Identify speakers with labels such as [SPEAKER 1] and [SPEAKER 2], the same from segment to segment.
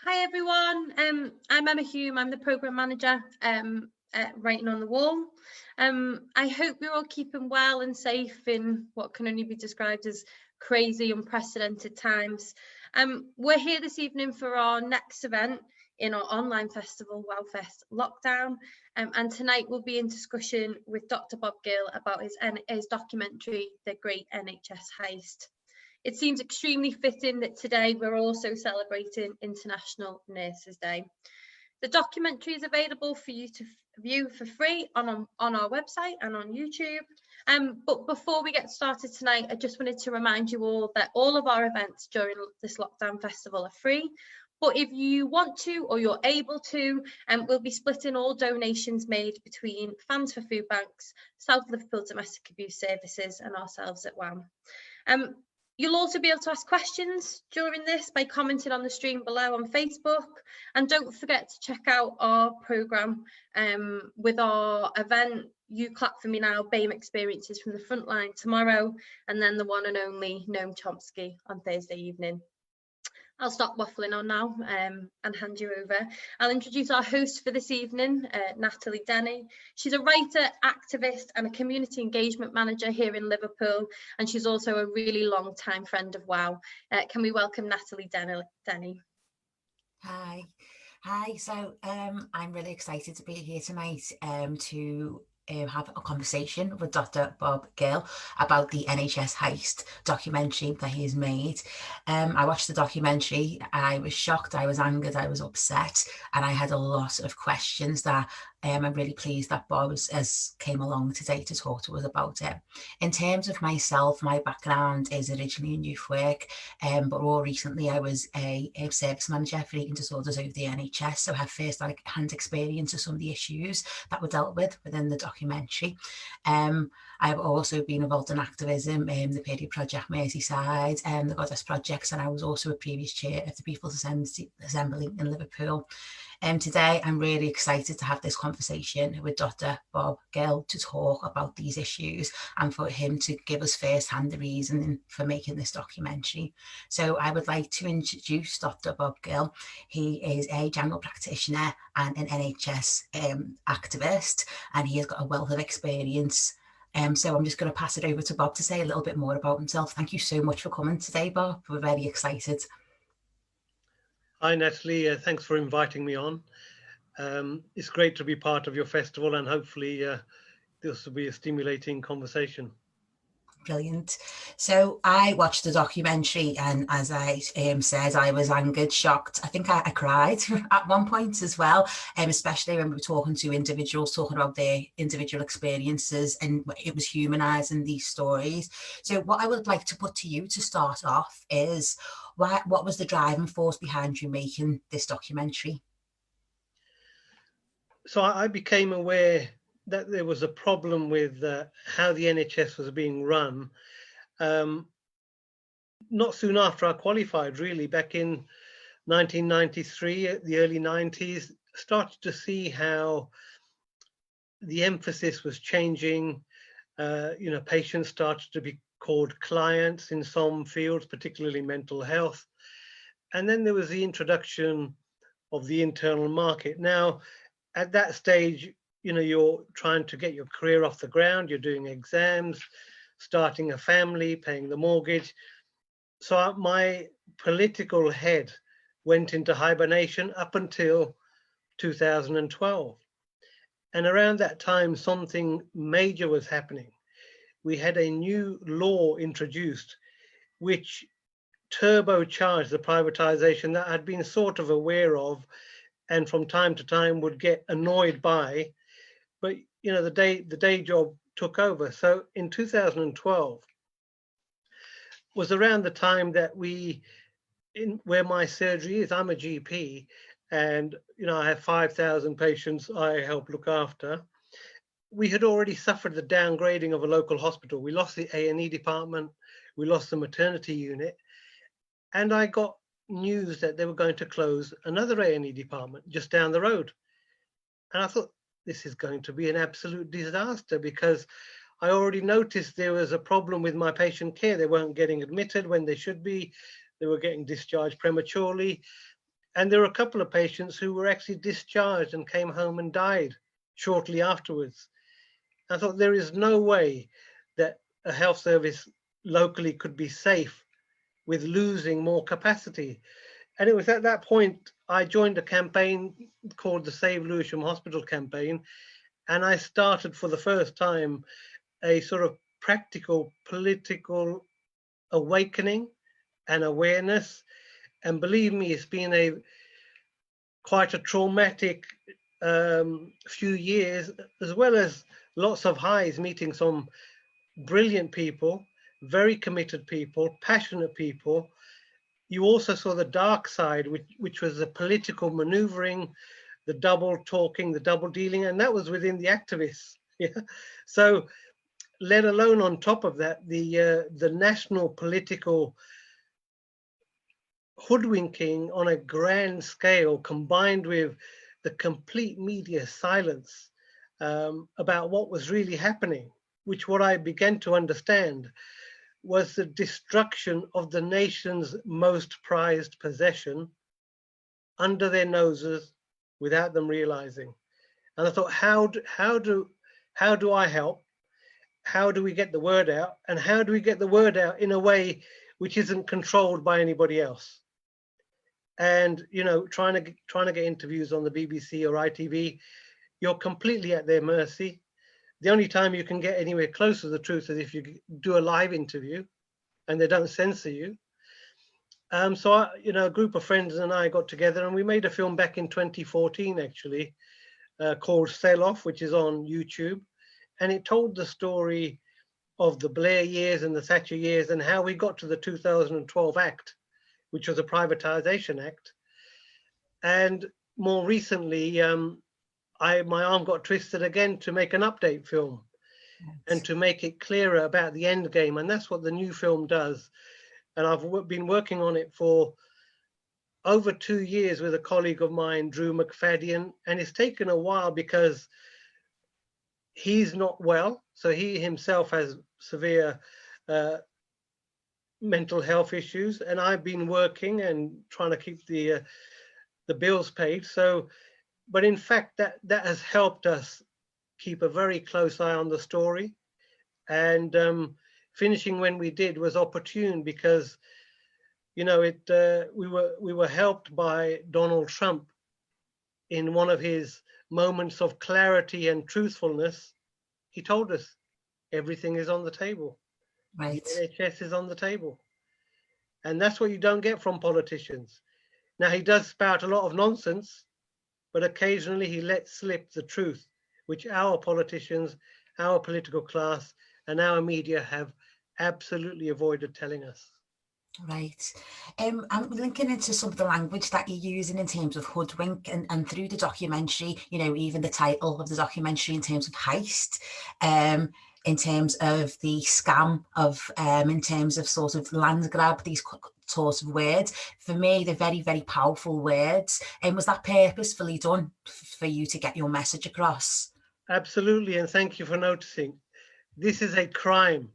[SPEAKER 1] Hi everyone, I'm Emma Hume. I'm the Programme Manager at Writing on the Wall. I hope you're all keeping well and safe in what can only be described as crazy, unprecedented times. We're here this evening for our next event in our online festival, WoWFEST Lockdown, and tonight we'll be in discussion with Dr. Bob Gill about his documentary, The Great NHS Heist. It seems extremely fitting that today we're also celebrating International Nurses Day. The documentary is available for you to view for free on our website and on YouTube. But before we get started tonight, I just wanted to remind you all that all of our events during this lockdown festival are free. But if you want to or you're able to, we'll be splitting all donations made between Fans for Food Banks, South Liverpool Domestic Abuse Services and ourselves at WAM. You'll also be able to ask questions during this by commenting on the stream below on Facebook. And don't forget to check out our programme with our event, You Clap For Me Now, BAME Experiences from the Frontline tomorrow, and then the one and only Noam Chomsky on Thursday evening. I'll stop waffling on now and hand you over. I'll introduce our host for this evening, Natalie Denny. She's a writer, activist and a community engagement manager here in Liverpool, and she's also a really long time friend of WOW. Can we welcome Natalie Denny?
[SPEAKER 2] Hi. So I'm really excited to be here tonight to have a conversation with Dr. Bob Gill about the NHS Heist documentary that he has made. I watched the documentary, I was shocked, I was angered, I was upset, and I had a lot of questions that I'm really pleased that Bob has came along today to talk to us about it. In terms of myself, my background is originally in youth work, but more recently I was a service manager for eating disorders over the NHS, so I have first-hand experience of some of the issues that were dealt with within the documentary. I've also been involved in activism, the Period Project Merseyside, and the Goddess Projects, and I was also a previous chair of the People's Assembly in Liverpool. Today, I'm really excited to have this conversation with Dr. Bob Gill to talk about these issues and for him to give us first-hand the reason for making this documentary. So I would like to introduce Dr. Bob Gill. He is a general practitioner and an NHS activist, and he has got a wealth of experience. So I'm just going to pass it over to Bob to say a little bit more about himself. Thank you so much for coming today, Bob. We're very excited.
[SPEAKER 3] Hi, Natalie. Thanks for inviting me on. It's great to be part of your festival, and hopefully this will be a stimulating conversation.
[SPEAKER 2] Brilliant. So I watched the documentary, and as I said, I was angered, shocked. I think I cried at one point as well, especially when we were talking to individuals, talking about their individual experiences, and it was humanising these stories. So what I would like to put to you to start off is, what was the driving force behind you making this documentary?
[SPEAKER 3] So I became aware that there was a problem with how the NHS was being run. Not soon after I qualified, really, back in 1993, the early 90s, started to see how the emphasis was changing. Patients started to be called clients in some fields, particularly mental health. And then there was the introduction of the internal market. Now, at that stage, you're trying to get your career off the ground, you're doing exams, starting a family, paying the mortgage. So my political head went into hibernation up until 2012. And around that time, something major was happening. We had a new law introduced, which turbocharged the privatization that I'd been sort of aware of, and from time to time would get annoyed by. But the day job took over. So in 2012 was around the time that where my surgery is, I'm a GP, and I have 5,000 patients I help look after. We had already suffered the downgrading of a local hospital. We lost the A&E department, we lost the maternity unit, and I got news that they were going to close another A&E department just down the road. And I thought, this is going to be an absolute disaster, because I already noticed there was a problem with my patient care. They weren't getting admitted when they should be. They were getting discharged prematurely. And there were a couple of patients who were actually discharged and came home and died shortly afterwards. I thought there is no way that a health service locally could be safe with losing more capacity. And it was at that point I joined a campaign called the Save Lewisham Hospital campaign. And I started for the first time a sort of practical political awakening and awareness. And believe me, it's been quite a traumatic few years, as well as lots of highs, meeting some brilliant people, very committed people, passionate people. You also saw the dark side, which was the political maneuvering, the double talking, the double dealing, and that was within the activists. Yeah. So, let alone on top of that, the national political hoodwinking on a grand scale, combined with the complete media silence about what was really happening, which what I began to understand was the destruction of the nation's most prized possession under their noses without them realizing. And I thought, how do I help? How do we get the word out? And how do we get the word out in a way which isn't controlled by anybody else? And trying to get interviews on the BBC or ITV, you're completely at their mercy. The only time you can get anywhere close to the truth is if you do a live interview and they don't censor you. So a group of friends and I got together and we made a film back in 2014 actually, called Sell Off, which is on YouTube. And it told the story of the Blair years and the Thatcher years and how we got to the 2012 Act, which was a privatization act. And more recently, my arm got twisted again to make an update film and to make it clearer about the end game. And that's what the new film does. And I've been working on it for over 2 years with a colleague of mine, Drew McFadden. And it's taken a while because he's not well. So he himself has severe mental health issues. And I've been working and trying to keep the bills paid. So, but in fact, that has helped us keep a very close eye on the story. And finishing when we did was opportune because, we were helped by Donald Trump in one of his moments of clarity and truthfulness. He told us everything is on the table.
[SPEAKER 2] Right.
[SPEAKER 3] The NHS is on the table. And that's what you don't get from politicians. Now, he does spout a lot of nonsense, but occasionally he lets slip the truth, which our politicians, our political class, and our media have absolutely avoided telling us.
[SPEAKER 2] Right. I'm linking into some of the language that you're using in terms of hoodwink and through the documentary, even the title of the documentary in terms of heist, in terms of the scam of, in terms of sort of land grab, these sort of words. For me, they're very, very powerful words. And was that purposefully done for you to get your message across?
[SPEAKER 3] Absolutely. And thank you for noticing. This is a crime.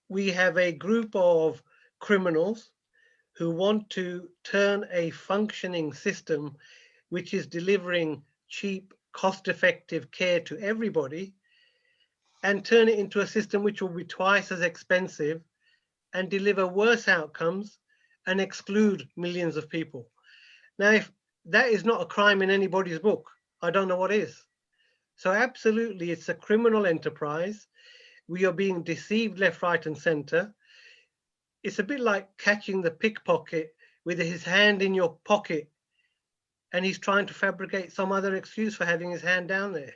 [SPEAKER 3] We have a group of criminals who want to turn a functioning system, which is delivering cheap, cost-effective care to everybody, and turn it into a system which will be twice as expensive and deliver worse outcomes and exclude millions of people. Now, if that is not a crime in anybody's book, I don't know what is. So absolutely, it's a criminal enterprise. We are being deceived left, right, and center. It's a bit like catching the pickpocket with his hand in your pocket and he's trying to fabricate some other excuse for having his hand down there.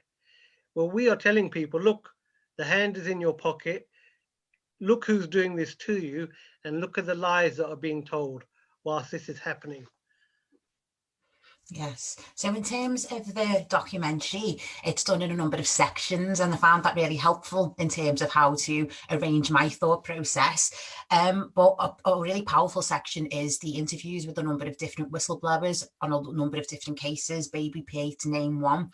[SPEAKER 3] Well, we are telling people, look, the hand is in your pocket. Look who's doing this to you and look at the lies that are being told whilst this is happening.
[SPEAKER 2] Yes. So in terms of the documentary, it's done in a number of sections, and I found that really helpful in terms of how to arrange my thought process. But a really powerful section is the interviews with a number of different whistleblowers on a number of different cases, Baby P to name one.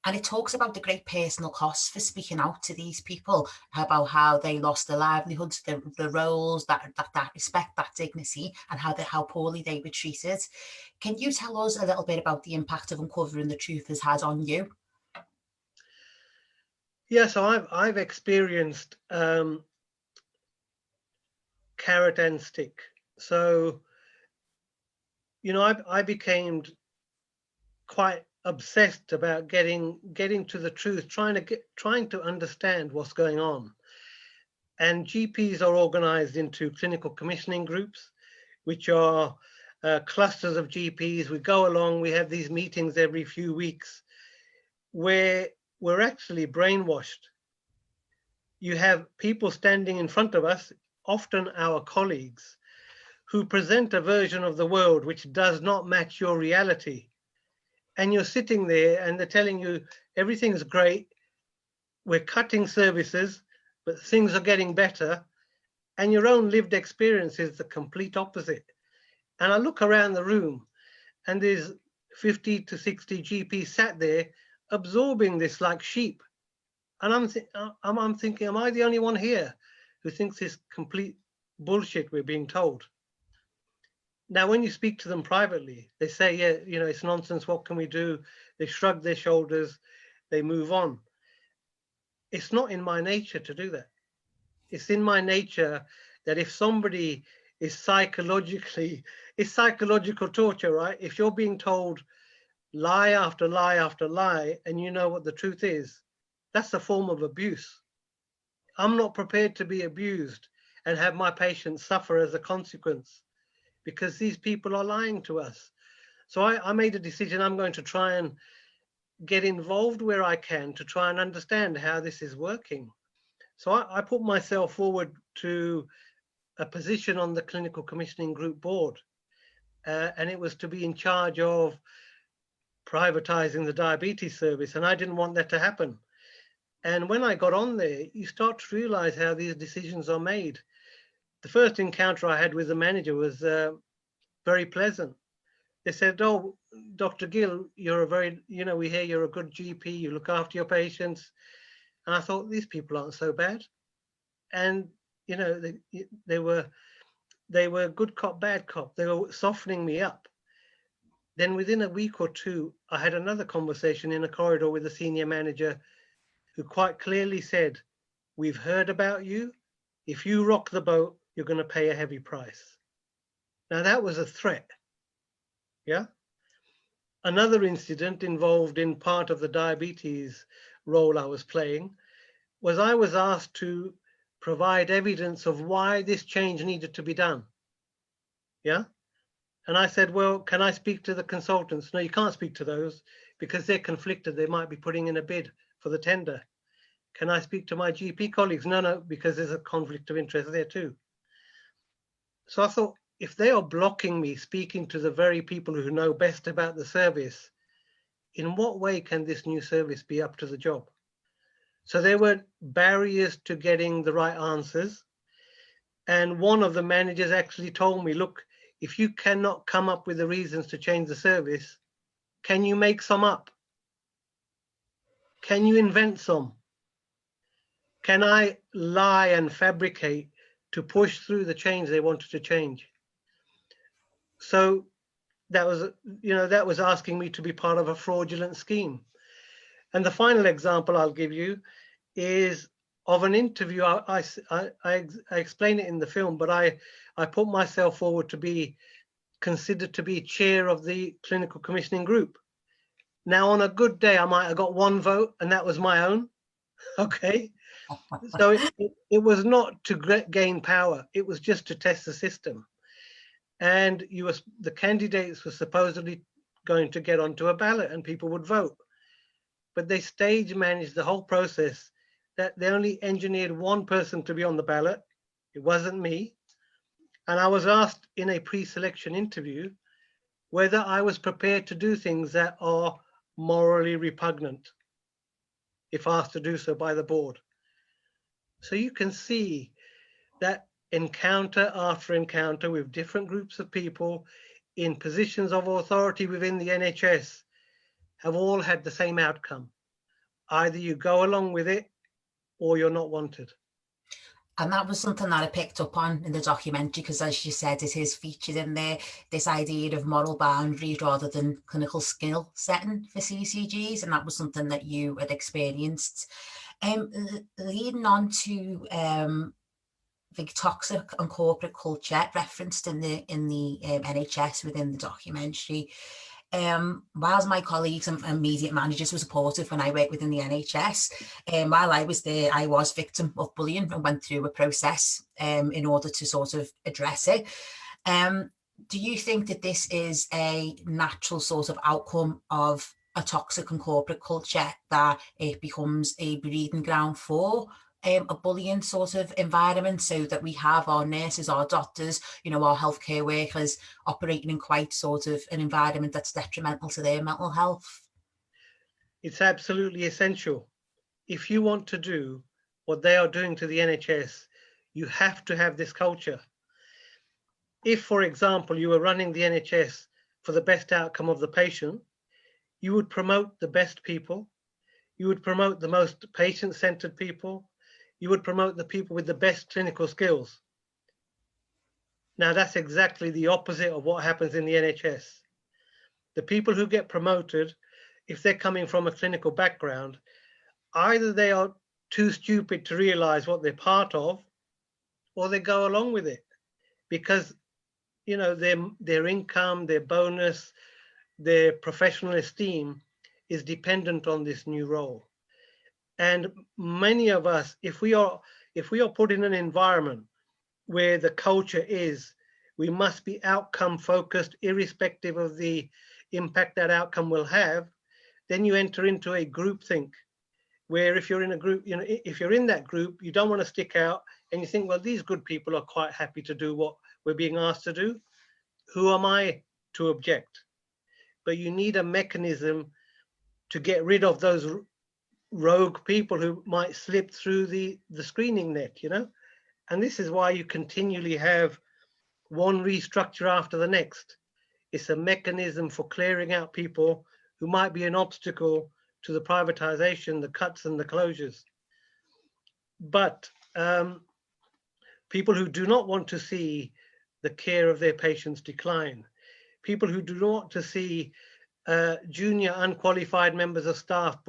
[SPEAKER 2] And it talks about the great personal costs for speaking out to these people, about how they lost their livelihoods, the roles, that respect, that dignity, and how poorly they were treated. Can you tell us a little bit about the impact of uncovering the truth has had on you?
[SPEAKER 3] Yeah, so I've experienced carrot and stick. So, you know, I became quite obsessed about getting to the truth, trying to understand what's going on. And GPs are organized into clinical commissioning groups, which are clusters of GPs. We go along, we have these meetings every few weeks where we're actually brainwashed. You have people standing in front of us, often our colleagues, who present a version of the world which does not match your reality. And you're sitting there and they're telling you everything's great, we're cutting services, but things are getting better. And your own lived experience is the complete opposite. And I look around the room and there's 50 to 60 GPs sat there absorbing this like sheep. And I'm thinking, am I the only one here who thinks this complete bullshit we're being told? Now, when you speak to them privately, they say, yeah, you know, it's nonsense. What can we do? They shrug their shoulders. They move on. It's not in my nature to do that. It's in my nature that if somebody is it's psychological torture, right? If you're being told lie after lie after lie, and you know what the truth is, that's a form of abuse. I'm not prepared to be abused and have my patients suffer as a consequence, because these people are lying to us. So I made a decision. I'm going to try and get involved where I can to try and understand how this is working. So I put myself forward to a position on the clinical commissioning group board, and it was to be in charge of privatizing the diabetes service, and I didn't want that to happen. And when I got on there, you start to realize how these decisions are made. The first encounter I had with the manager was very pleasant. They said, oh, Dr. Gill, you're a very, you know, we hear you're a good GP, you look after your patients. And I thought, these people aren't so bad. And, you know, they were good cop, bad cop. They were softening me up. Then within a week or two, I had another conversation in a corridor with a senior manager who quite clearly said, we've heard about you. If you rock the boat, you're going to pay a heavy price. Now that was a threat. Yeah. Another incident involved in part of the diabetes role I was playing was I was asked to provide evidence of why this change needed to be done. Yeah. And I said, well, can I speak to the consultants? No, you can't speak to those because they're conflicted. They might be putting in a bid for the tender. Can I speak to my GP colleagues? No, because there's a conflict of interest there too. So I thought, if they are blocking me speaking to the very people who know best about the service, in what way can this new service be up to the job? So there were barriers to getting the right answers. And one of the managers actually told me, look, if you cannot come up with the reasons to change the service, can you make some up? Can you invent some? Can I lie and fabricate to push through the change they wanted to change? So that was, you know, that was asking me to be part of a fraudulent scheme. And the final example I'll give you is of an interview. I explain it in the film, but I put myself forward to be considered to be chair of the clinical commissioning group. Now, on a good day, I might have got one vote, and that was my own. Okay. So it was not to gain power. It was just to test the system. And the candidates were supposedly going to get onto a ballot and people would vote. But they stage managed the whole process that they only engineered one person to be on the ballot. It wasn't me. And I was asked in a pre-selection interview whether I was prepared to do things that are morally repugnant if asked to do so by the board. So you can see that encounter after encounter with different groups of people in positions of authority within the NHS have all had the same outcome. Either you go along with it or you're not wanted.
[SPEAKER 2] And that was something that I picked up on in the documentary, because as you said, it is featured in there, this idea of moral boundaries rather than clinical skill setting for CCGs. And that was something that you had experienced. Leading on to the toxic and corporate culture referenced in the NHS within the documentary. Whilst my colleagues and immediate managers were supportive when I worked within the NHS, while I was there, I was victim of bullying and went through a process in order to sort of address it. Do you think that this is a natural sort of outcome of a toxic and corporate culture, that it becomes a breeding ground for a bullying sort of environment, so that we have our nurses, our doctors, you know, our healthcare workers operating in quite sort of an environment that's detrimental to their mental health?
[SPEAKER 3] It's absolutely essential. If you want to do what they are doing to the NHS, you have to have this culture. If, for example, you were running the NHS for the best outcome of the patient, you would promote the best people, you would promote the most patient-centered people, you would promote the people with the best clinical skills. Now, that's exactly the opposite of what happens in the NHS. The people who get promoted, if they're coming from a clinical background, either they are too stupid to realize what they're part of, or they go along with it because, you know, their income, their bonus, their professional esteem is dependent on this new role. And many of us, if we are put in an environment where the culture is, we must be outcome focused, irrespective of the impact that outcome will have, then you enter into a groupthink, where if you're in a group, you know, if you're in that group, you don't want to stick out, and you think, well, these good people are quite happy to do what we're being asked to do. Who am I to object? But you need a mechanism to get rid of those rogue people who might slip through the screening net, you know? And this is why you continually have one restructure after the next. It's a mechanism for clearing out people who might be an obstacle to the privatization, the cuts and the closures. But people who do not want to see the care of their patients decline, people who do not want to see junior unqualified members of staff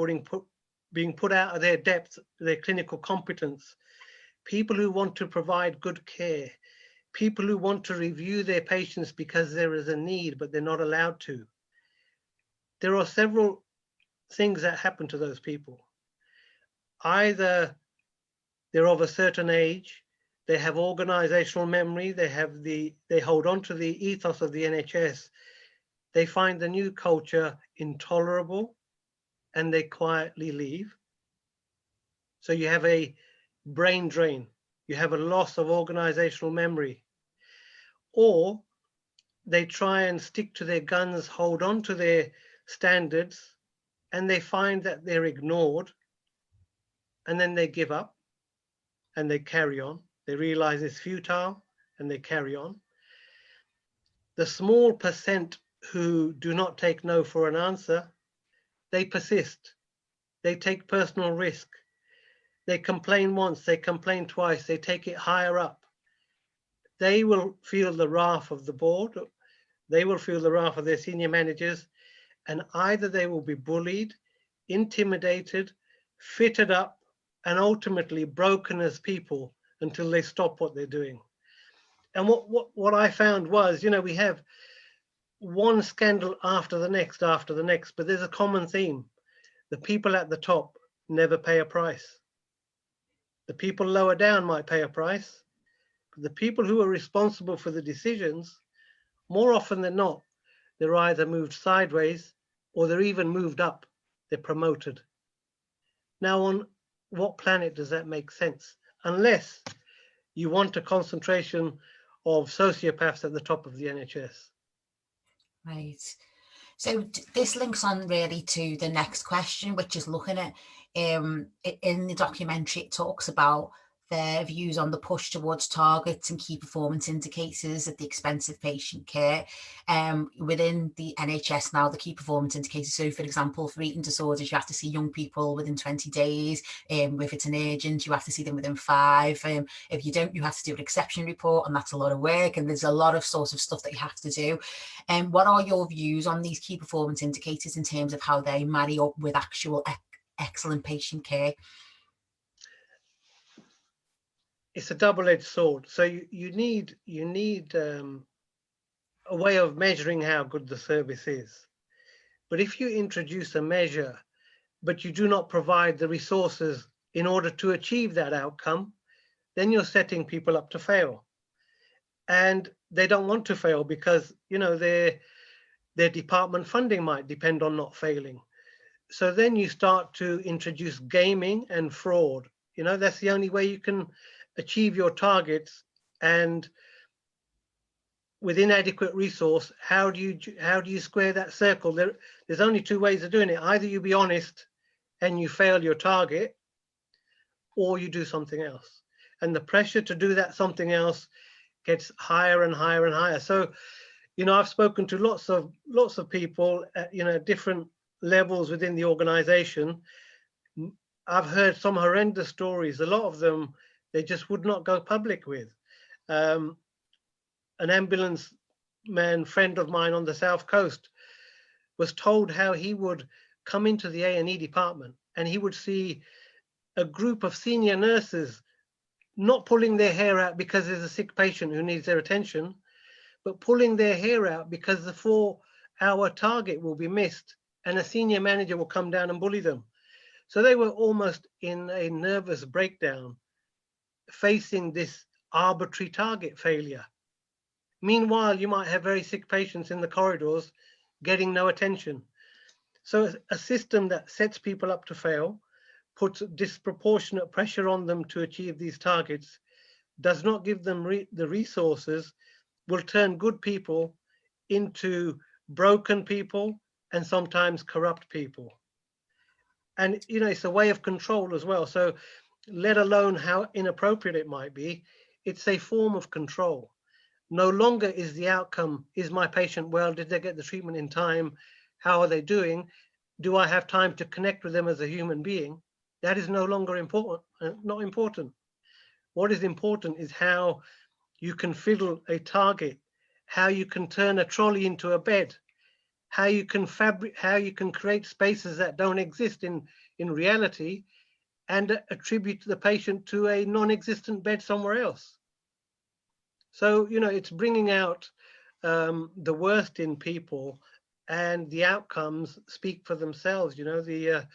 [SPEAKER 3] being put out of their depth, their clinical competence, people who want to provide good care, people who want to review their patients because there is a need, but they're not allowed to. There are several things that happen to those people. Either they're of a certain age, they have organizational memory, they hold on to the ethos of the NHS, they find the new culture intolerable, and they quietly leave. So you have a brain drain, you have a loss of organizational memory. Or they try and stick to their guns, hold on to their standards, and they find that they're ignored, and then they give up and they carry on. They realize it's futile and they carry on. The small percent who do not take no for an answer, they persist. They take personal risk. They complain once, they complain twice, they take it higher up. They will feel the wrath of the board, they will feel the wrath of their senior managers, and either they will be bullied, intimidated, fitted up, and ultimately broken as people until they stop what they're doing. And what I found was, you know, we have one scandal after the next, but there's a common theme. The people at the top never pay a price. The people lower down might pay a price, but the people who are responsible for the decisions, more often than not, they're either moved sideways or they're even moved up. They're promoted. Now, on what planet does that make sense? Unless you want a concentration of sociopaths at the top of the NHS.
[SPEAKER 2] Right. So this links on really to the next question, which is looking at, in the documentary, it talks about their views on the push towards targets and key performance indicators at the expense of patient care. Within the NHS now, the key performance indicators, so for example, for eating disorders, you have to see young people within 20 days. If it's an urgent, you have to see them within 5. If you don't, you have to do an exception report, and that's a lot of work, and there's a lot of sort of stuff that you have to do. What are your views on these key performance indicators in terms of how they marry up with actual excellent patient care?
[SPEAKER 3] It's a double-edged sword. So you need a way of measuring how good the service is. But if you introduce a measure, but you do not provide the resources in order to achieve that outcome, then you're setting people up to fail. And they don't want to fail because, you know, their department funding might depend on not failing. So then you start to introduce gaming and fraud. You know, that's the only way you can achieve your targets. And with inadequate resource, how do you square that circle? There's only 2 ways of doing it. Either you be honest and you fail your target, or you do something else. And the pressure to do that something else gets higher and higher and higher. So, you know, I've spoken to lots of people at, you know, different levels within the organization. I've heard some horrendous stories. A lot of them they just would not go public with. An ambulance man friend of mine on the South Coast was told how he would come into the A&E department and he would see a group of senior nurses not pulling their hair out because there's a sick patient who needs their attention, but pulling their hair out because the 4-hour target will be missed and a senior manager will come down and bully them. So they were almost in a nervous breakdown facing this arbitrary target failure. Meanwhile, you might have very sick patients in the corridors getting no attention. So a system that sets people up to fail, puts disproportionate pressure on them to achieve these targets, does not give them the resources, will turn good people into broken people and sometimes corrupt people. And, you know, it's a way of control as well. So let alone how inappropriate it might be, it's a form of control. No longer is the outcome, is my patient well? Did they get the treatment in time? How are they doing? Do I have time to connect with them as a human being? That is no longer important, not important. What is important is how you can fiddle a target, how you can turn a trolley into a bed, how you can create spaces that don't exist in reality and attribute the patient to a non-existent bed somewhere else. So, you know, it's bringing out the worst in people, and the outcomes speak for themselves. You know, the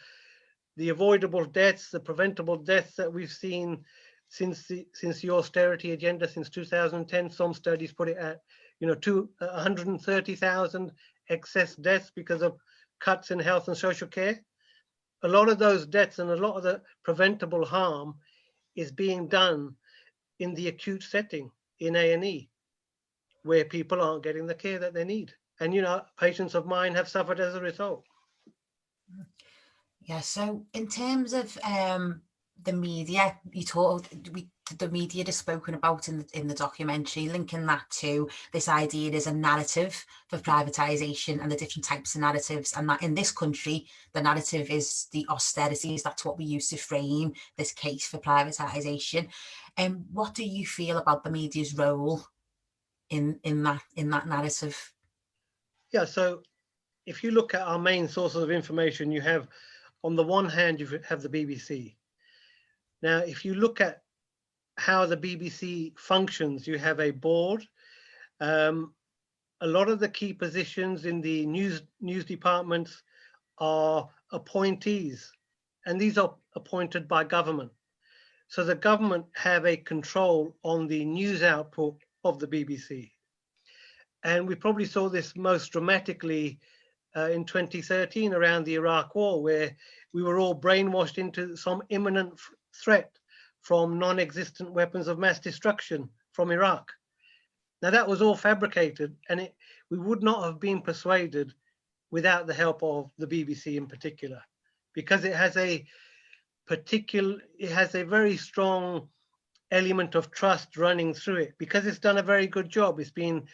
[SPEAKER 3] avoidable deaths, the preventable deaths that we've seen since the austerity agenda since 2010. Some studies put it at, you know, 130,000 excess deaths because of cuts in health and social care. A lot of those deaths and a lot of the preventable harm is being done in the acute setting in A&E, where people aren't getting the care that they need. And, you know, patients of mine have suffered as a result.
[SPEAKER 2] Yeah, so in terms of the media, the media is spoken about in the documentary, linking that to this idea there's a narrative for privatisation and the different types of narratives, and that in this country the narrative is the austerities. That's what we use to frame this case for privatisation. And what do you feel about the media's role in that narrative?
[SPEAKER 3] Yeah, so if you look at our main sources of information, you have, on the one hand, you have the BBC. Now, if you look at how the BBC functions, you have a board. A lot of the key positions in the news departments are appointees, and these are appointed by government. So the government have a control on the news output of the BBC. And we probably saw this most dramatically in 2013 around the Iraq War, where we were all brainwashed into some imminent threat from non-existent weapons of mass destruction from Iraq. Now that was all fabricated, and we would not have been persuaded without the help of the BBC in particular, because it has a very strong element of trust running through it, because it's done a very good job. It's been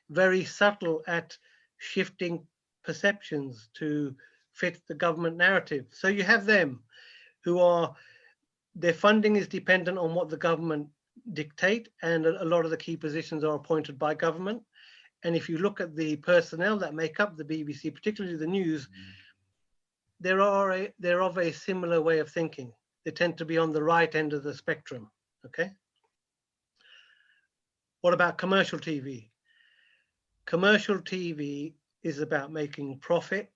[SPEAKER 3] very subtle at shifting perceptions to fit the government narrative. So you have them who are, their funding is dependent on what the government dictate, and a lot of the key positions are appointed by government. And if you look at the personnel that make up the BBC, particularly the news, they're of a similar way of thinking. They tend to be on the right end of the spectrum. Okay. What about commercial TV? Commercial TV is about making profit.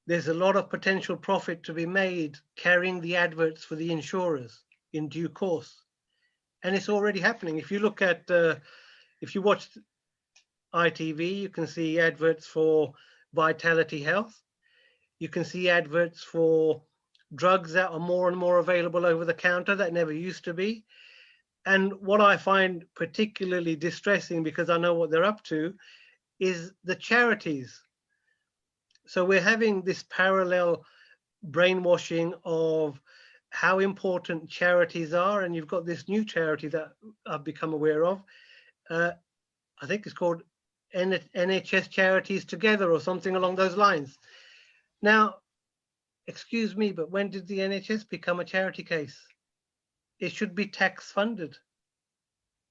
[SPEAKER 3] There's a lot of potential profit to be made carrying the adverts for the insurers in due course. And it's already happening. If you look at, if you watch ITV, you can see adverts for Vitality Health. You can see adverts for drugs that are more and more available over the counter that never used to be. And what I find particularly distressing, because I know what they're up to, is the charities. So we're having this parallel brainwashing of how important charities are. And you've got this new charity that I've become aware of. I think it's called NHS Charities Together or something along those lines. Now, excuse me, but when did the NHS become a charity case? It should be tax funded.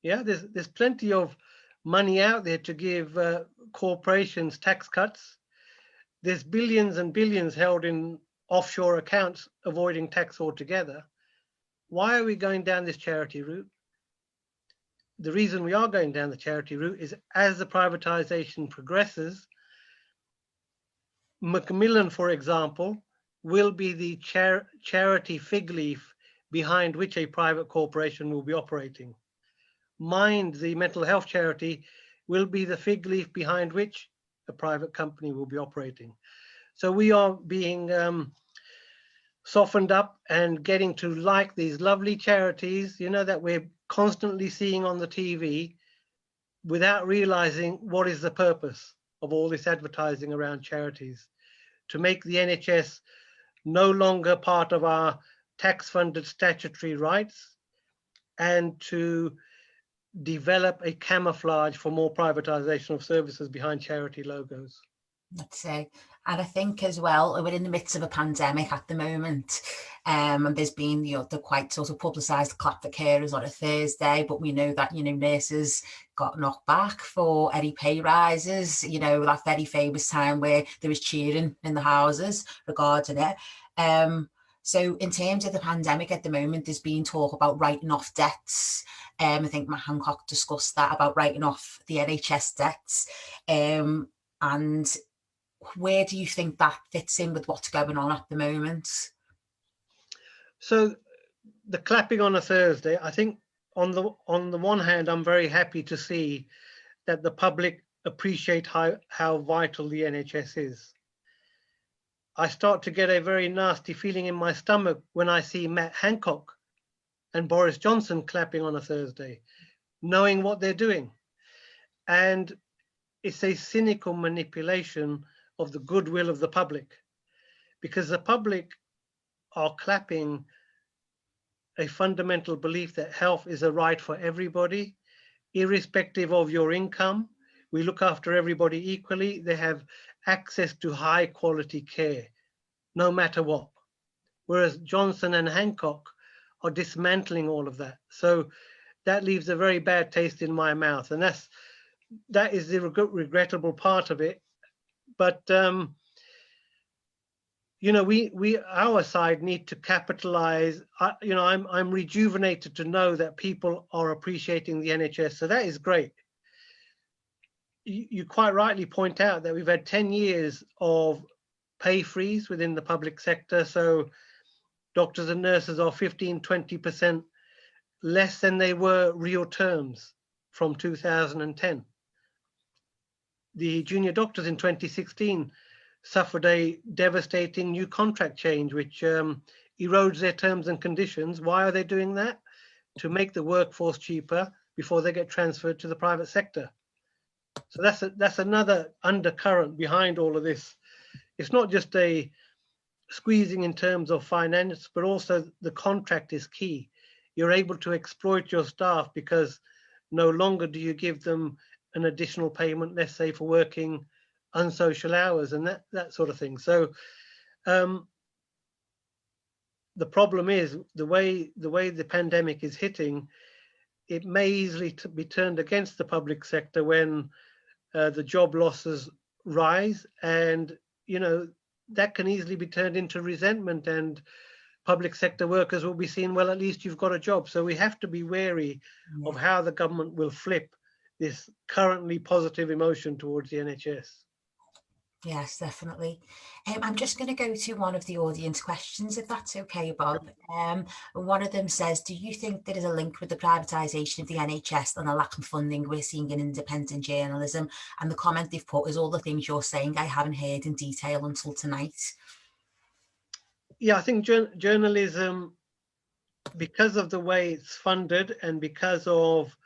[SPEAKER 3] Yeah, there's plenty of money out there to give corporations tax cuts. There's billions and billions held in offshore accounts avoiding tax altogether. Why are we going down this charity route? The reason we are going down the charity route is as the privatization progresses, Macmillan, for example, will be the charity fig leaf behind which a private corporation will be operating. Mind, the mental health charity, will be the fig leaf behind which a private company will be operating. So we are being softened up and getting to like these lovely charities, you know, that we're constantly seeing on the TV without realizing what is the purpose of all this advertising around charities. To make the NHS no longer part of our tax-funded statutory rights, and to develop a camouflage for more privatization of services behind charity logos.
[SPEAKER 2] That's it. And I think as well, we're in the midst of a pandemic at the moment, and there's been the quite sort of publicised clap for carers on a Thursday, but we know that, nurses got knocked back for any pay rises, that very famous time where there was cheering in the houses regarding it. So in terms of the pandemic at the moment, there's been talk about writing off debts. I think Matt Hancock discussed that, about writing off the NHS debts. And where do you think that fits in with what's going on at the moment?
[SPEAKER 3] So the clapping on a Thursday, I think on the one hand, I'm very happy to see that the public appreciate how vital the NHS is. I start to get a very nasty feeling in my stomach when I see Matt Hancock and Boris Johnson clapping on a Thursday, knowing what they're doing. And it's a cynical manipulation of the goodwill of the public, because the public are clapping a fundamental belief that health is a right for everybody, irrespective of your income. We look after everybody equally. They have access to high quality care, no matter what. Whereas Johnson and Hancock are dismantling all of that. So that leaves a very bad taste in my mouth. And that is the regrettable part of it. But our side need to capitalize. I'm rejuvenated to know that people are appreciating the NHS, so that is great. You quite rightly point out that we've had 10 years of pay freeze within the public sector, so doctors and nurses are 15-20% less than they were real terms from 2010. The junior doctors in 2016 suffered a devastating new contract change, which erodes their terms and conditions. Why are they doing that? To make the workforce cheaper before they get transferred to the private sector. So that's another undercurrent behind all of this. It's not just a squeezing in terms of finance, but also the contract is key. you're able to exploit your staff because no longer do you give them an additional payment, let's say for working unsocial hours and that sort of thing. So the problem is the way the pandemic is hitting, it may easily be turned against the public sector when the job losses rise, and that can easily be turned into resentment, and public sector workers will be seen, well, at least you've got a job. So we have to be wary of how the government will flip this currently positive emotion towards the NHS.
[SPEAKER 2] Yes, definitely. I'm just going to go to one of the audience questions, if that's okay, Bob. One of them says, do you think there is a link with the privatisation of the NHS and the lack of funding we're seeing in independent journalism? And the comment they've put is all the things you're saying I haven't heard in detail until tonight.
[SPEAKER 3] Yeah, I think journalism, because of the way it's funded and because of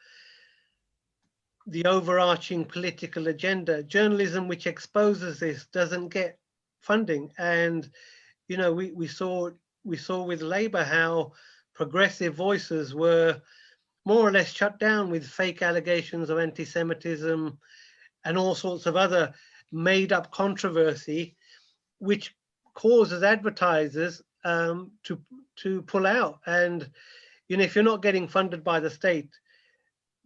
[SPEAKER 3] the overarching political agenda, journalism which exposes this doesn't get funding. And we saw with Labour how progressive voices were more or less shut down with fake allegations of anti-Semitism and all sorts of other made-up controversy, which causes advertisers to pull out. And if you're not getting funded by the state,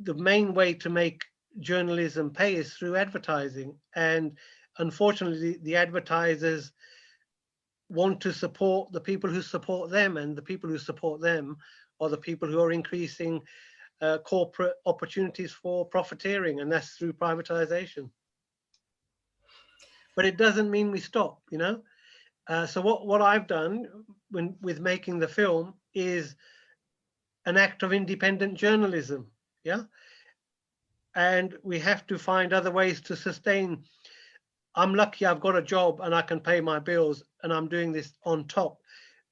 [SPEAKER 3] the main way to make journalism pay is through advertising. And unfortunately, the advertisers want to support the people who support them, and the people who support them are the people who are increasing corporate opportunities for profiteering, and that's through privatization. But it doesn't mean we stop, So what I've done with making the film is an act of independent journalism, yeah? And we have to find other ways to sustain. I'm lucky I've got a job and I can pay my bills and I'm doing this on top.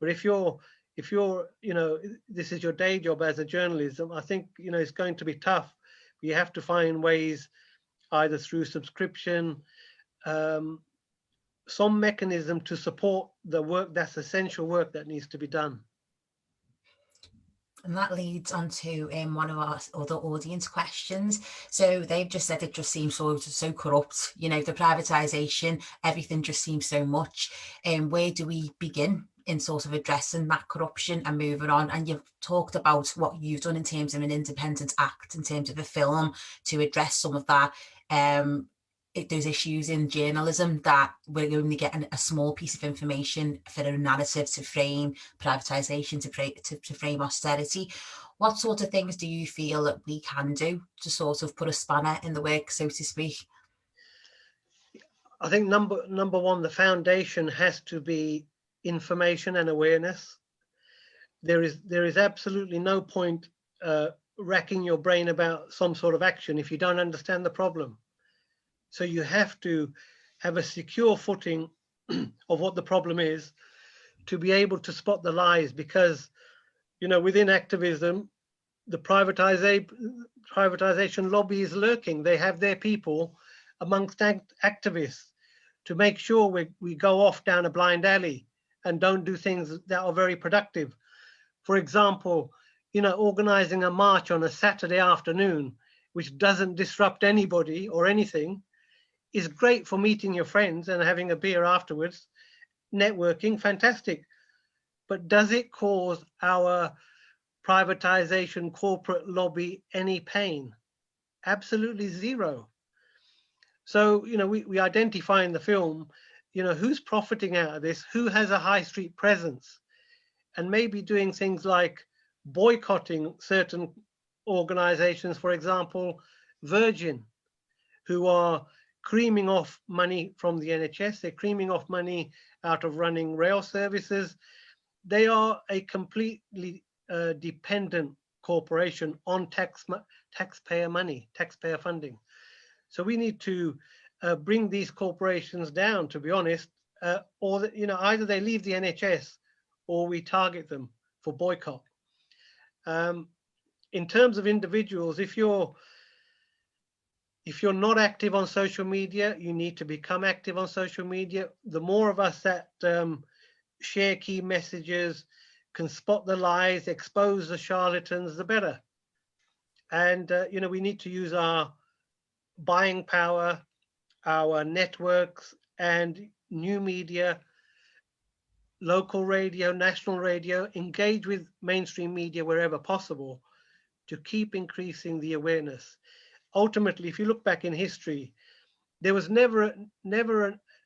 [SPEAKER 3] But if you're this is your day job as a journalism, I think it's going to be tough. You have to find ways, either through subscription, some mechanism to support the work that's essential work that needs to be done.
[SPEAKER 2] And that leads on to one of our other audience questions. So they've just said it just seems so corrupt, the privatisation, everything just seems so much. Where do we begin in sort of addressing that corruption and moving on? And you've talked about what you've done in terms of an independent act, in terms of a film, to address some of that. Those issues in journalism that we're only getting a small piece of information for a narrative to frame privatisation, to frame austerity. What sort of things do you feel that we can do to sort of put a spanner in the works, so to speak?
[SPEAKER 3] I think number one, the foundation has to be information and awareness. There is absolutely no point racking your brain about some sort of action if you don't understand the problem. So you have to have a secure footing of what the problem is to be able to spot the lies, because, within activism, the privatization lobby is lurking. They have their people amongst activists to make sure we go off down a blind alley and don't do things that are very productive. For example, organizing a march on a Saturday afternoon, which doesn't disrupt anybody or anything, is great for meeting your friends and having a beer afterwards, networking, fantastic. But does it cause our privatization corporate lobby any pain? Absolutely zero. So, we identify in the film, who's profiting out of this, who has a high street presence, and maybe doing things like boycotting certain organizations, for example, Virgin, who are creaming off money from the NHS. They're creaming off money out of running rail services. They are a completely dependent corporation on taxpayer money, taxpayer funding. So we need to bring these corporations down, to be honest, or either they leave the NHS or we target them for boycott. In terms of individuals, if you're not active on social media, you need to become active on social media. The more of us that share key messages, can spot the lies, expose the charlatans, the better. And, you know, we need to use our buying power, our networks and new media, local radio, national radio, engage with mainstream media wherever possible to keep increasing the awareness. Ultimately, if you look back in history, there was never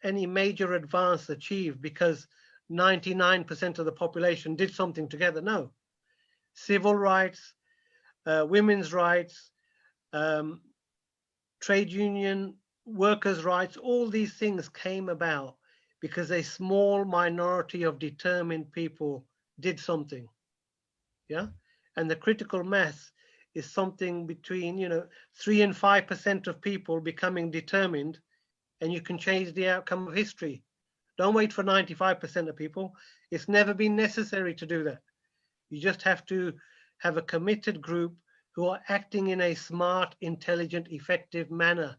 [SPEAKER 3] any major advance achieved because 99% of the population did something together. No. Civil rights, women's rights, trade union, workers' rights, all these things came about because a small minority of determined people did something. Yeah. And the critical mass is something between, you know, 3 and 5% of people becoming determined, and you can change the outcome of history. Don't wait for 95% of people. It's never been necessary to do that. You just have to have a committed group who are acting in a smart, intelligent, effective manner.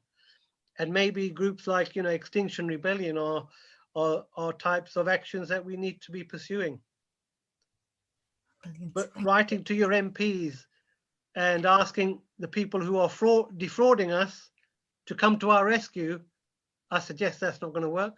[SPEAKER 3] And maybe groups like, you know, Extinction Rebellion are types of actions that we need to be pursuing.
[SPEAKER 2] Brilliant.
[SPEAKER 3] But writing to your MPs and asking the people who are defrauding us to come to our rescue, I suggest that's not going to work.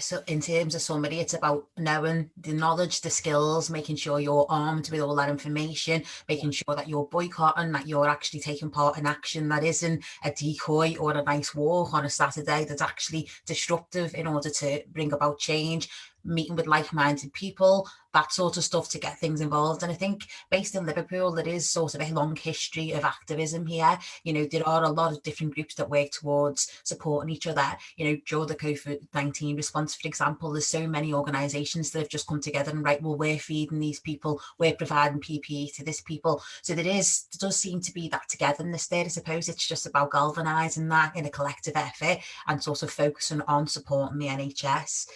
[SPEAKER 2] So in terms of summary, it's about knowing the knowledge, the skills, making sure you're armed with all that information, making sure that you're boycotting, that you're actually taking part in action that isn't a decoy or a nice walk on a Saturday, that's actually disruptive in order to bring about change, meeting with like-minded people, that sort of stuff to get things involved. And I think based in Liverpool, there is sort of a long history of activism here. You know, there are a lot of different groups that work towards supporting each other. You know, during the COVID-19 response, for example, there's so many organisations that have just come together and right, well, we're feeding these people, we're providing PPE to this people. So there does seem to be that togetherness there. I suppose it's just about galvanising that in a collective effort and sort of focusing on supporting the NHS.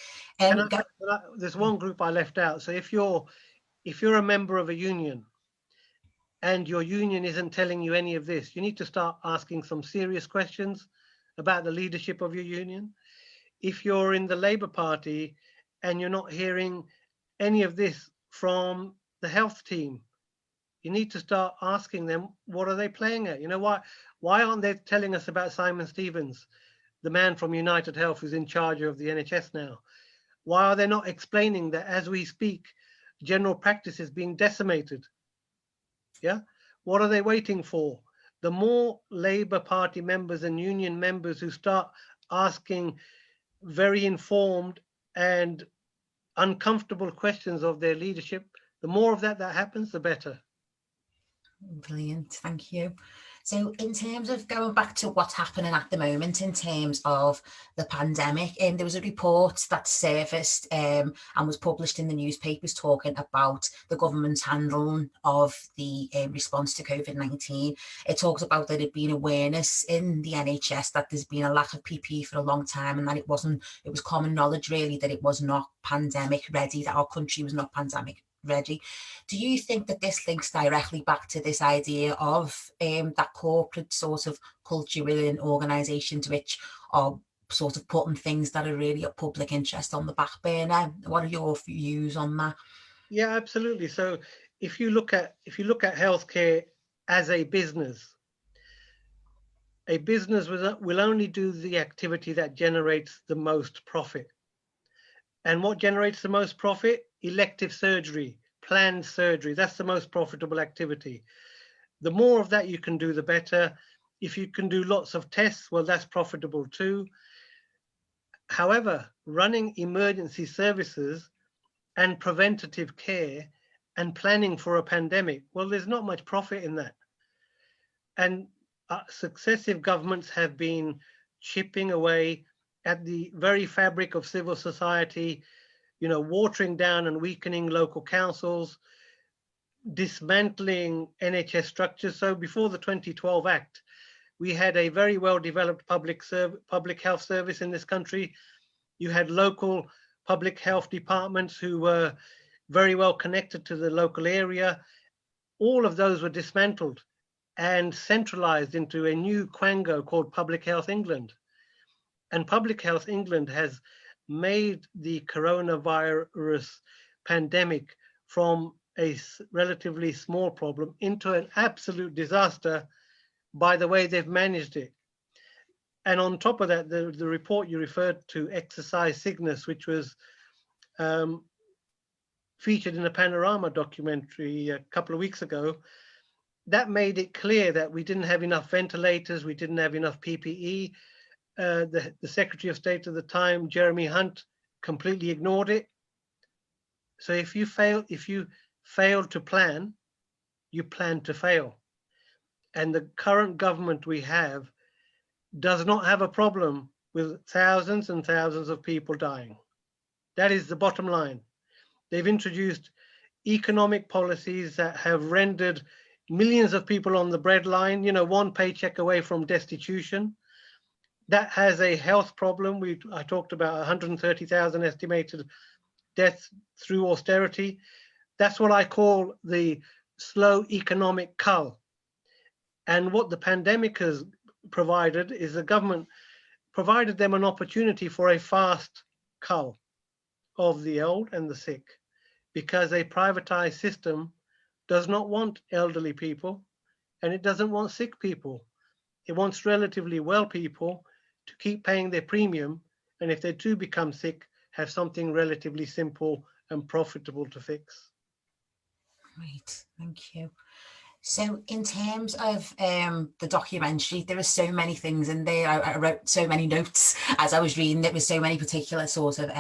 [SPEAKER 3] There's one group I left out. So if you're a member of a union and your union isn't telling you any of this, you need to start asking some serious questions about the leadership of your union. If you're in the Labour Party and you're not hearing any of this from the health team, you need to start asking them, what are they playing at? You know, why aren't they telling us about Simon Stevens, the man from United Health who's in charge of the NHS now? Why are they not explaining that as we speak, general practice is being decimated? Yeah. What are they waiting for? The more Labour Party members and union members who start asking very informed and uncomfortable questions of their leadership, the more of that happens, the better.
[SPEAKER 2] Brilliant, thank you. So in terms of going back to what's happening at the moment in terms of the pandemic, there was a report that surfaced and was published in the newspapers talking about the government's handling of the response to COVID-19. It talks about that it being awareness in the NHS that there's been a lack of PPE for a long time, and that it was common knowledge really that it was not pandemic ready, that our country was not pandemic ready. Do you think that this links directly back to this idea of that corporate sort of culture within organisations which are sort of putting things that are really of public interest on the back burner? What are your views on that?
[SPEAKER 3] Yeah, absolutely. So if you look at healthcare as a business will only do the activity that generates the most profit. And what generates the most profit? Elective surgery, planned surgery. That's the most profitable activity. The more of that you can do, the better. If you can do lots of tests, well, that's profitable too. However, running emergency services and preventative care and planning for a pandemic, well, there's not much profit in that. And successive governments have been chipping away at the very fabric of civil society, you know, watering down and weakening local councils, dismantling NHS structures. So before the 2012 Act, we had a very well developed public health service in this country. You had local public health departments who were very well connected to the local area. All of those were dismantled and centralized into a new quango called Public Health England. And Public Health England has made the coronavirus pandemic from a relatively small problem into an absolute disaster by the way they've managed it. And on top of that, the report you referred to, Exercise Cygnus, which was featured in a Panorama documentary a couple of weeks ago, that made it clear that we didn't have enough ventilators, we didn't have enough PPE. The Secretary of State at the time, Jeremy Hunt, completely ignored it. So if you fail to plan, you plan to fail. And the current government we have does not have a problem with thousands and thousands of people dying. That is the bottom line. They've introduced economic policies that have rendered millions of people on the breadline, you know, one paycheck away from destitution. That has a health problem. I talked about 130,000 estimated deaths through austerity. That's what I call the slow economic cull. And what the pandemic has provided is the government provided them an opportunity for a fast cull of the old and the sick, because a privatized system does not want elderly people and it doesn't want sick people. It wants relatively well people to keep paying their premium, and if they do become sick, have something relatively simple and profitable to fix.
[SPEAKER 2] Right, thank you. So in terms of the documentary, there are so many things in there. I wrote so many notes as I was reading it, with so many particular sort of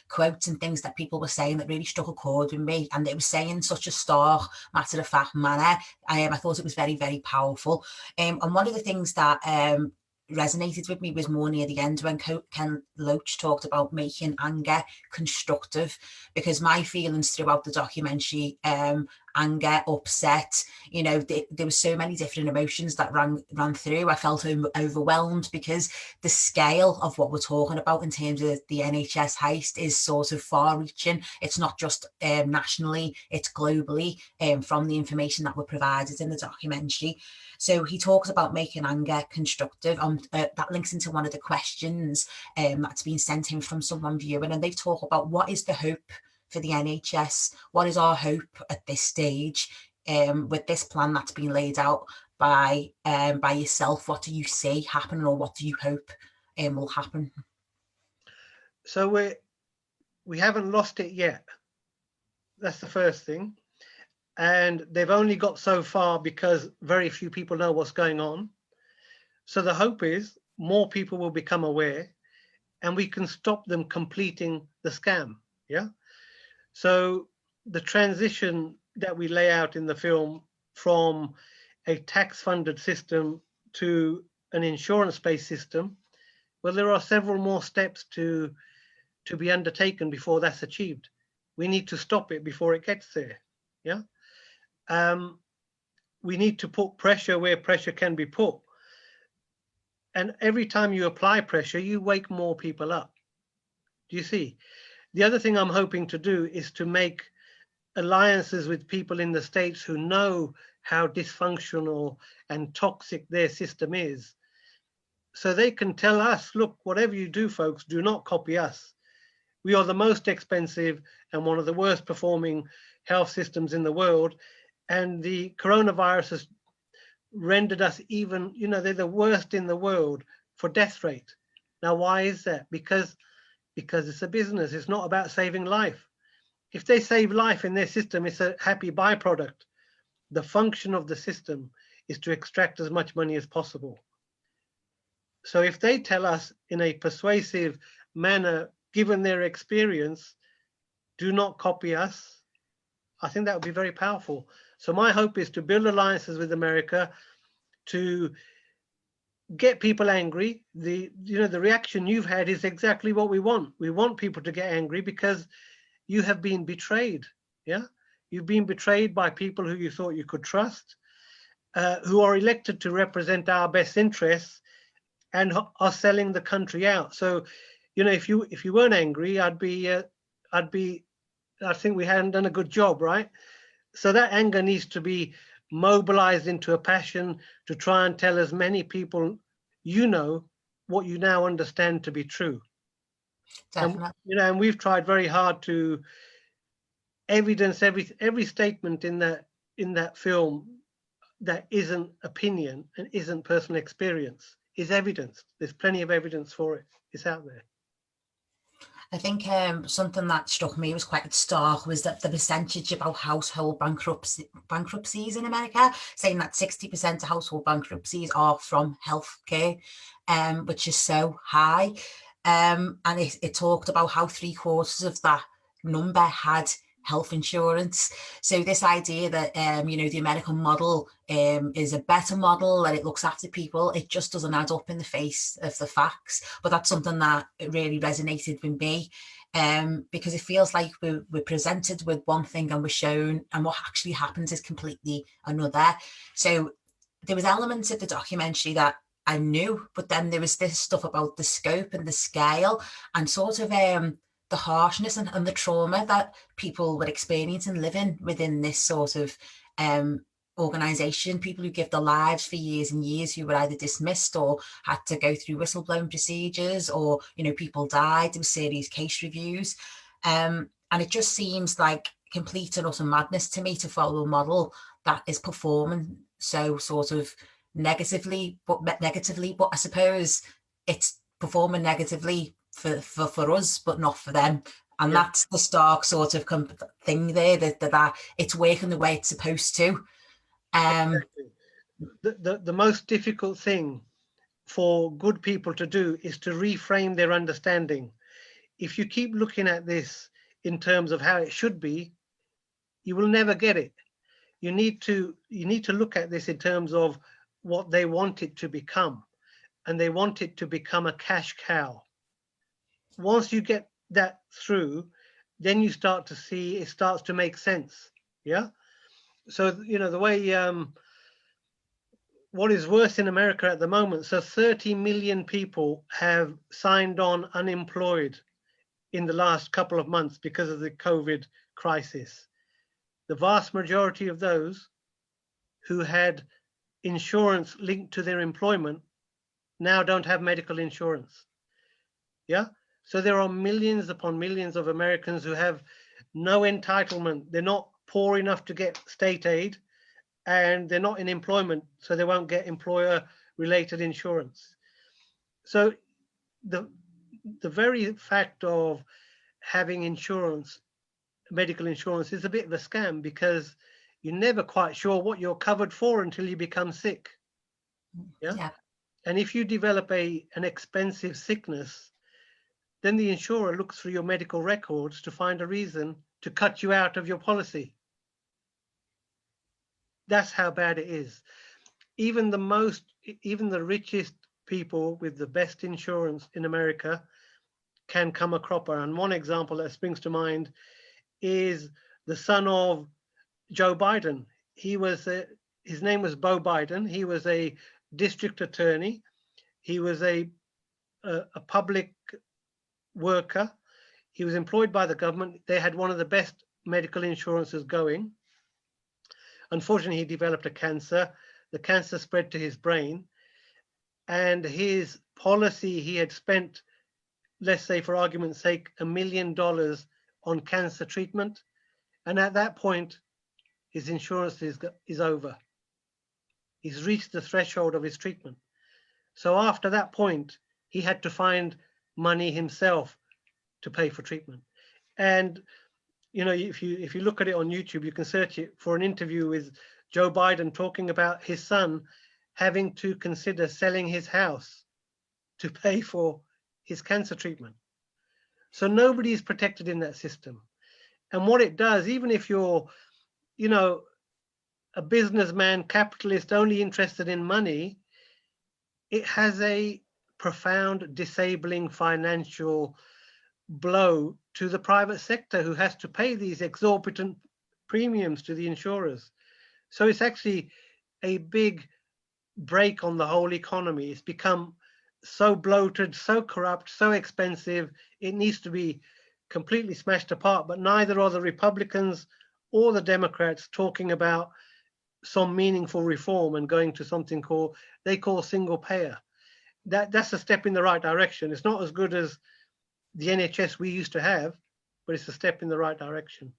[SPEAKER 2] quotes and things that people were saying that really struck a chord with me. And it was saying in such a stark, matter-of-fact manner. I thought it was very, very powerful. And one of the things that resonated with me was more near the end when Ken Loach talked about making anger constructive, because my feelings throughout the documentary, anger, upset, you know, there were so many different emotions that ran through. I felt overwhelmed because the scale of what we're talking about in terms of the NHS heist is sort of far-reaching. It's not just nationally, it's globally, from the information that were provided in the documentary. So he talks about making anger constructive. That links into one of the questions that's been sent in from someone viewing, and they've talked about what is the hope for the NHS? What is our hope at this stage with this plan that's been laid out by yourself? What do you see happening, or what do you hope will happen?
[SPEAKER 3] So we haven't lost it yet. That's the first thing. And they've only got so far because very few people know what's going on. So the hope is more people will become aware and we can stop them completing the scam. Yeah. So the transition that we lay out in the film from a tax-funded system to an insurance-based system, well, there are several more steps to be undertaken before that's achieved. We need to stop it before it gets there. Yeah. We need to put pressure where pressure can be put. And every time you apply pressure, you wake more people up. Do you see? The other thing I'm hoping to do is to make alliances with people in the States who know how dysfunctional and toxic their system is. So they can tell us, look, whatever you do, folks, do not copy us. We are the most expensive and one of the worst performing health systems in the world. And the coronavirus has rendered us even, you know, they're the worst in the world for death rate. Now, why is that? Because it's a business. It's not about saving life. If they save life in their system, it's a happy byproduct. The function of the system is to extract as much money as possible. So if they tell us in a persuasive manner, given their experience, do not copy us, I think that would be very powerful. So my hope is to build alliances with America, to get people angry. The reaction you've had is exactly what we want. We want people to get angry because you have been betrayed. Yeah, you've been betrayed by people who you thought you could trust, who are elected to represent our best interests and are selling the country out. So, you know, if you weren't angry, I think we hadn't done a good job, right? So that anger needs to be mobilized into a passion to try and tell as many people, you know, what you now understand to be true.
[SPEAKER 2] Definitely.
[SPEAKER 3] And, you know, and we've tried very hard to evidence, every statement in that film that isn't opinion and isn't personal experience is evidence. There's plenty of evidence for it. It's out there.
[SPEAKER 2] I think something that struck me was quite stark was that the percentage about household bankruptcies in America, saying that 60% of household bankruptcies are from healthcare, which is so high. And it talked about how 3/4 of that number had health insurance. So this idea that the American model is a better model, that it looks after people, it just doesn't add up in the face of the facts. But that's something that really resonated with me, because it feels like we're presented with one thing and we're shown, and what actually happens is completely another. So there was elements of the documentary that I knew, but then there was this stuff about the scope and the scale and sort of the harshness and the trauma that people were experiencing living within this sort of organisation, people who give their lives for years and years, who were either dismissed or had to go through whistleblowing procedures, or, people died. There were serious case reviews. And it just seems like complete and utter madness to me to follow a model that is performing so sort of negatively, but I suppose it's performing negatively for us, but not for them. And that's the stark sort of thing there, that it's working the way it's supposed to.
[SPEAKER 3] Exactly. The most difficult thing for good people to do is to reframe their understanding. If you keep looking at this in terms of how it should be, you will never get it. You need to look at this in terms of what they want it to become, and they want it to become a cash cow. Once you get that through, then you start to see it starts to make sense. Yeah. So the way what is worse in America at the moment, so 30 million people have signed on unemployed in the last couple of months because of the COVID crisis. The vast majority of those who had insurance linked to their employment now don't have medical insurance. Yeah. So there are millions upon millions of Americans who have no entitlement. They're not poor enough to get state aid, and they're not in employment, so they won't get employer-related insurance. So the very fact of having insurance, medical insurance, is a bit of a scam, because you're never quite sure what you're covered for until you become sick. Yeah. And if you develop an expensive sickness, then the insurer looks through your medical records to find a reason to cut you out of your policy. That's how bad it is. Even the richest people with the best insurance in America can come a cropper. And one example that springs to mind is the son of Joe Biden. His name was Beau Biden. He was a district attorney. He was a public worker. He was employed by the government. They had one of the best medical insurances going. Unfortunately, he developed a cancer. The cancer spread to his brain, and his policy, he had spent, let's say for argument's sake, $1 million on cancer treatment. And at that point, his insurance is over. He's reached the threshold of his treatment. So after that point, he had to find money himself to pay for treatment. And if you look at it on YouTube, you can search it for an interview with Joe Biden talking about his son having to consider selling his house to pay for his cancer treatment. So nobody is protected in that system. And what it does, even if you're, a businessman, capitalist, only interested in money, it has a profound disabling financial blow to the private sector, who has to pay these exorbitant premiums to the insurers. So it's actually a big break on the whole economy. It's become so bloated, so corrupt, so expensive. It needs to be completely smashed apart, but neither are the Republicans or the Democrats talking about some meaningful reform and going to something they call single payer. That's a step in the right direction. It's not as good as the NHS we used to have, but it's a step in the right direction.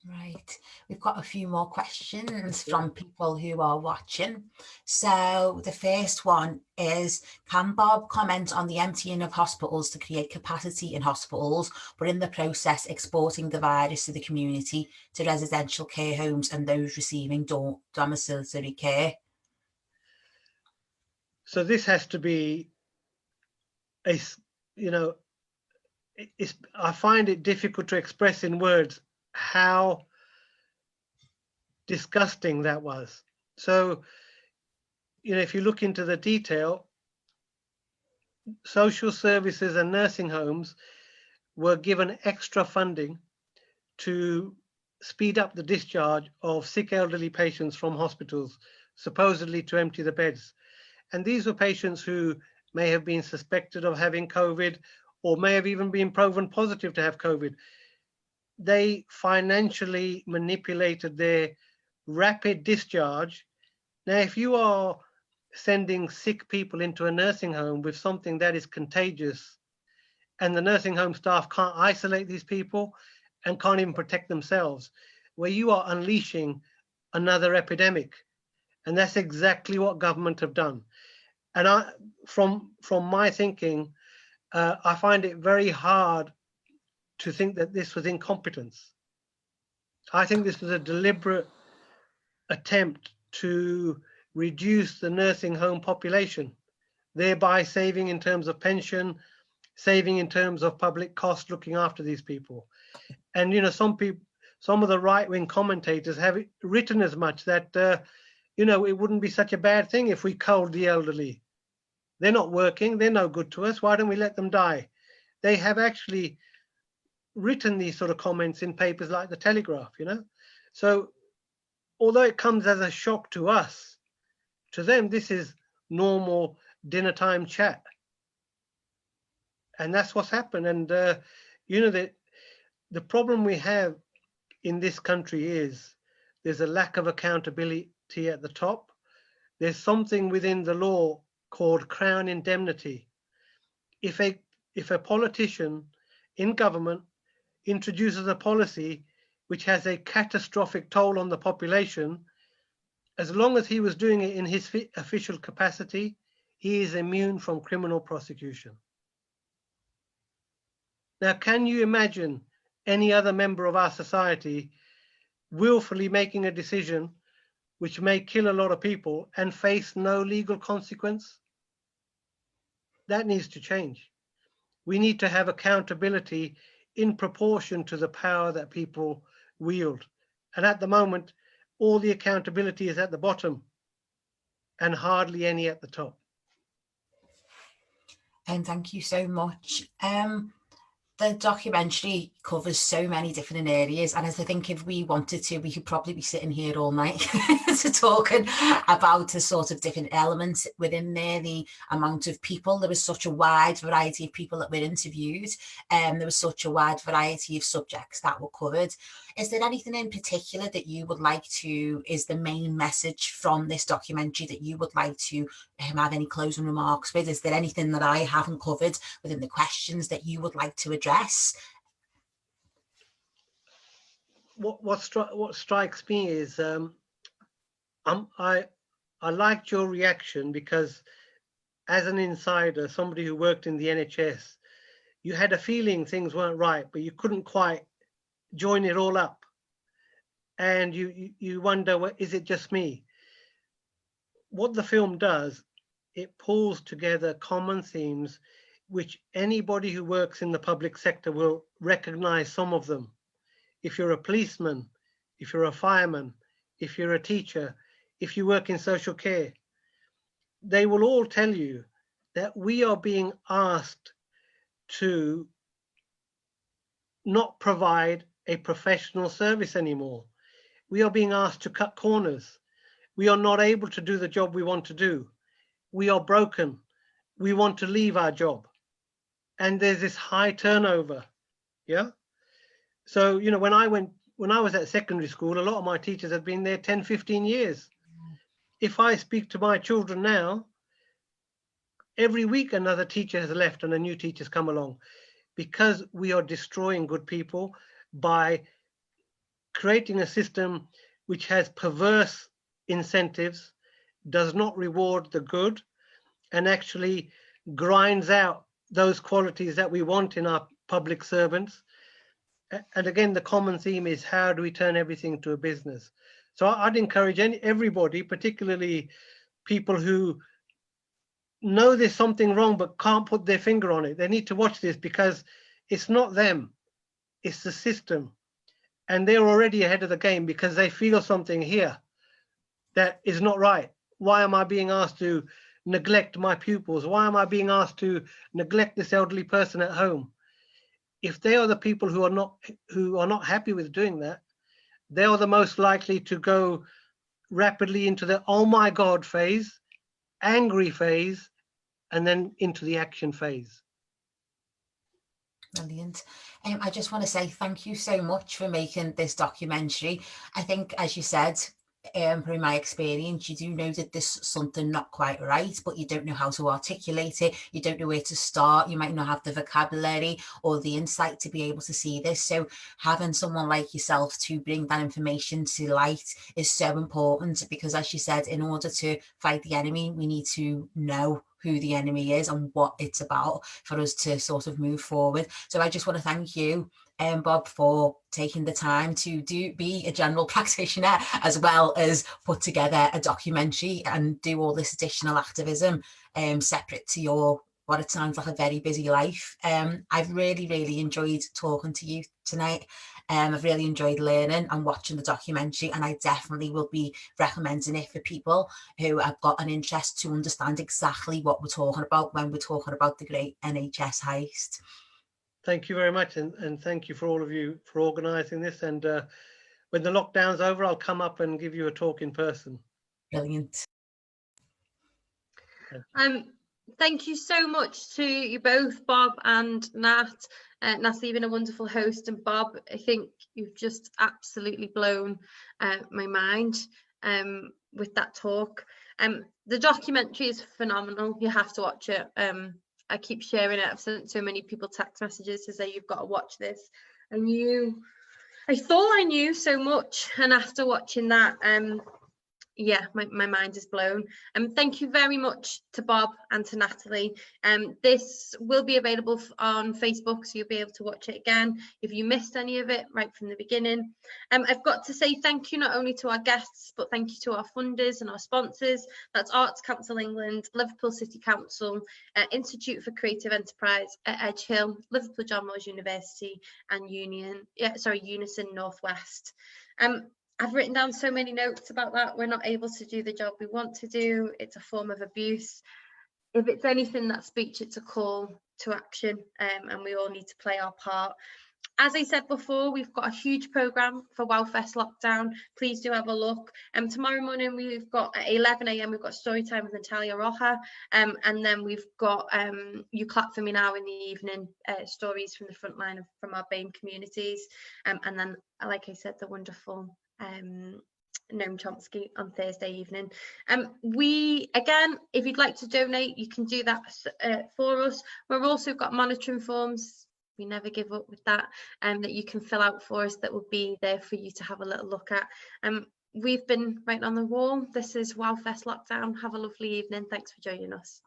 [SPEAKER 2] Right, we've got a few more questions from people who are watching. So the first one is, can Bob comment on the emptying of hospitals to create capacity in hospitals, but in the process exporting the virus to the community, to residential care homes and those receiving domiciliary care?
[SPEAKER 3] So this has to be a, I find it difficult to express in words how disgusting that was. So, if you look into the detail, social services and nursing homes were given extra funding to speed up the discharge of sick elderly patients from hospitals, supposedly to empty the beds. And these were patients who may have been suspected of having COVID or may have even been proven positive to have COVID. They financially manipulated their rapid discharge. Now, if you are sending sick people into a nursing home with something that is contagious, and the nursing home staff can't isolate these people and can't even protect themselves, where you are unleashing another epidemic. And that's exactly what government have done. And from my thinking, I find it very hard to think that this was incompetence. I think this was a deliberate attempt to reduce the nursing home population, thereby saving in terms of pension, saving in terms of public cost looking after these people. And some of the right-wing commentators have written as much that it wouldn't be such a bad thing if we culled the elderly. They're not working, they're no good to us, why don't we let them die? They have actually written these sort of comments in papers like the Telegraph. So although it comes as a shock to us, to them this is normal dinner time chat. And that's what's happened. And the problem we have in this country is there's a lack of accountability at the top. There's something within the law called Crown indemnity. If a politician in government introduces a policy which has a catastrophic toll on the population, as long as he was doing it in his official capacity, he is immune from criminal prosecution. Now, can you imagine any other member of our society willfully making a decision which may kill a lot of people and face no legal consequence? That needs to change. We need to have accountability in proportion to the power that people wield. And at the moment, all the accountability is at the bottom and hardly any at the top.
[SPEAKER 2] And thank you so much. The documentary covers so many different areas, and I think if we wanted to, we could probably be sitting here all night to talking about the sort of different elements within there, the amount of people. There was such a wide variety of people that were interviewed, and there was such a wide variety of subjects that were covered. Is there anything in particular that you would like to, is the main message from this documentary that you would like to have any closing remarks with? Is there anything that I haven't covered within the questions that you would like to address?
[SPEAKER 3] What strikes me is I liked your reaction, because as an insider, somebody who worked in the NHS, you had a feeling things weren't right, but you couldn't quite join it all up. And you wonder, well, is it just me? What the film does, it pulls together common themes which anybody who works in the public sector will recognize some of them. If you're a policeman, if you're a fireman, if you're a teacher, if you work in social care, they will all tell you that we are being asked to not provide a professional service anymore. We are being asked to cut corners. We are not able to do the job we want to do. We are broken. We want to leave our job. And there's this high turnover. Yeah. So, when I was at secondary school, a lot of my teachers had been there 10, 15 years. If I speak to my children now, every week another teacher has left and a new teacher's come along, because we are destroying good people by creating a system which has perverse incentives, does not reward the good, and actually grinds out those qualities that we want in our public servants. And again, the common theme is, how do we turn everything to a business? So I'd encourage everybody, particularly people who know there's something wrong but can't put their finger on it. They need to watch this, because it's not them, it's the system. And they're already ahead of the game because they feel something here that is not right. Why am I being asked to neglect my pupils? Why am I being asked to neglect this elderly person at home? If they are the people who are not happy with doing that, they are the most likely to go rapidly into the oh my God phase, angry phase, and then into the action phase.
[SPEAKER 2] Brilliant. I just want to say thank you so much for making this documentary. I think, as you said, from my experience, you do know that there's something not quite right, but you don't know how to articulate it. You don't know where to start. You might not have the vocabulary or the insight to be able to see this. So having someone like yourself to bring that information to light is so important, because, as you said, in order to fight the enemy, we need to know who the enemy is and what it's about for us to sort of move forward. So I just want to thank you, Bob, for taking the time to be a general practitioner, as well as put together a documentary and do all this additional activism separate to your, what it sounds like, a very busy life. I've really enjoyed talking to you tonight. I've really enjoyed learning and watching the documentary, and I definitely will be recommending it for people who have got an interest to understand exactly what we're talking about when we're talking about the great NHS heist.
[SPEAKER 3] Thank you very much, and thank you for all of you for organising this. And when the lockdown's over, I'll come up and give you a talk in person.
[SPEAKER 2] Brilliant.
[SPEAKER 1] Thank you so much to you both, Bob and Nat. Nat's been a wonderful host, and Bob, I think you've just absolutely blown my mind with that talk. The documentary is phenomenal. You have to watch it. I keep sharing it. I've sent so many people text messages to say you've got to watch this. I thought I knew so much, and after watching that, yeah, my mind is blown. Thank you very much to Bob and to Natalie. This will be available on Facebook, so you'll be able to watch it again if you missed any of it right from the beginning. I've got to say thank you not only to our guests, but thank you to our funders and our sponsors. That's Arts Council England, Liverpool City Council, Institute for Creative Enterprise at Edge Hill, Liverpool John Moores University, and Unison Northwest. I've written down so many notes about that. We're not able to do the job we want to do. It's a form of abuse. If it's anything, that speech, it's a call to action, and we all need to play our part. As I said before, we've got a huge programme for WoWFEST lockdown. Please do have a look. Tomorrow morning, we've got at 11 AM, we've got story time with Natalia Roja. And then we've got You Clap For Me Now in the evening, stories from the front line from our BAME communities. And then, like I said, the wonderful Noam Chomsky on Thursday evening. Again, if you'd like to donate, you can do that for us. We've also got monitoring forms. We never give up with that, that you can fill out for us, that will be there for you to have a little look at. We've been Right on the Wall. This is WoWFEST Lockdown. Have a lovely evening. Thanks for joining us.